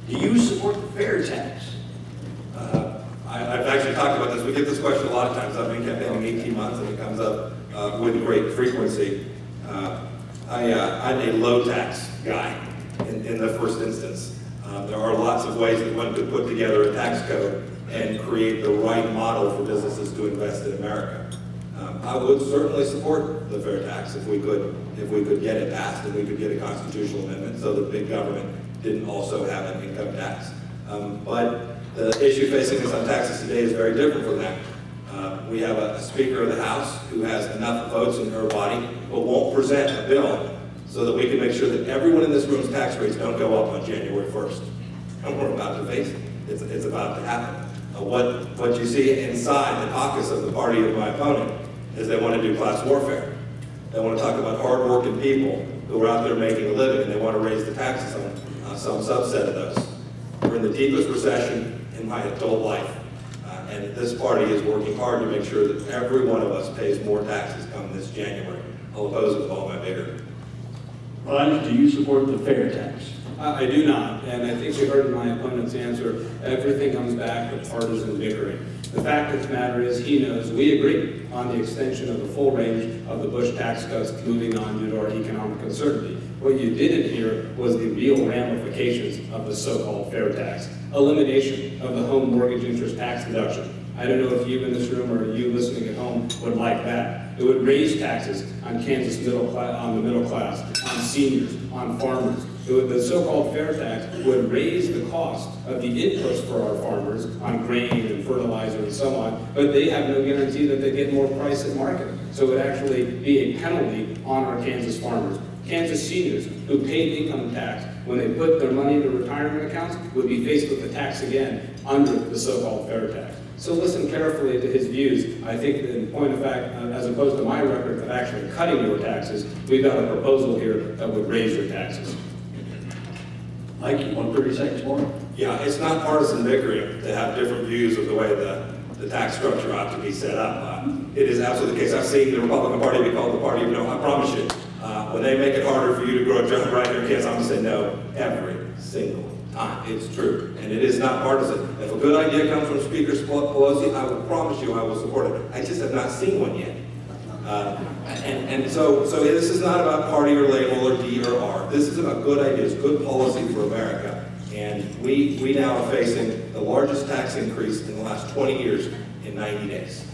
Do you support the fair tax? I've actually talked about this. We get this question a lot of times. I've been campaigning 18 months and it comes up with great frequency. I'm a low tax guy in the first instance. There are lots of ways that one could put together a tax code and create the right model for businesses to invest in America. I would certainly support the fair tax if we could get it passed and we could get a constitutional amendment so that big government didn't also have an income tax. But the issue facing us on taxes today is very different from that. We have a Speaker of the House who has enough votes in her body but won't present a bill so that we can make sure that everyone in this room's tax rates don't go up on January 1st. And we're about to face it. It's about to happen. What you see inside the caucus of the party of my opponent is they want to do class warfare. They want to talk about hard-working people who are out there making a living, and they want to raise the taxes on some subset of those. We're in the deepest recession in my adult life, and this party is working hard to make sure that every one of us pays more taxes come this January. I'll oppose it with all my vigor. Raj, do you support the fair tax? I do not, and I think you heard in my opponent's answer, everything comes back to partisan bickering. The fact of the matter is he knows we agree on the extension of the full range of the Bush tax cuts moving on due to our economic uncertainty. What you didn't hear was the real ramifications of the so-called fair tax. Elimination of the home mortgage interest tax deduction. I don't know if you in this room or you listening at home would like that. It would raise taxes on Kansas middle class, on the middle class, on seniors, on farmers. The so-called fair tax would raise the cost of the inputs for our farmers on grain and fertilizer and so on, but they have no guarantee that they get more price at market. So it would actually be a penalty on our Kansas farmers. Kansas seniors who paid income tax when they put their money into retirement accounts would be faced with the tax again under the so-called fair tax. So listen carefully to his views. I think that in point of fact, as opposed to my record of actually cutting your taxes, we've got a proposal here that would raise your taxes. Mike, you want 30 seconds more? Yeah, it's not partisan bickering to have different views of the way the tax structure ought to be set up. It is absolutely the case. I've seen the Republican Party be called the party of no. I promise you, when they make it harder for you to grow a job right here in Kansas, I'm going to say no every single time. It's true, and it is not partisan. If a good idea comes from Speaker Pelosi, I will promise you I will support it. I just have not seen one yet. So this is not about party or label or D or R. This is about good ideas, good policy for America. And we now are facing the largest tax increase in the last 20 years in 90 days.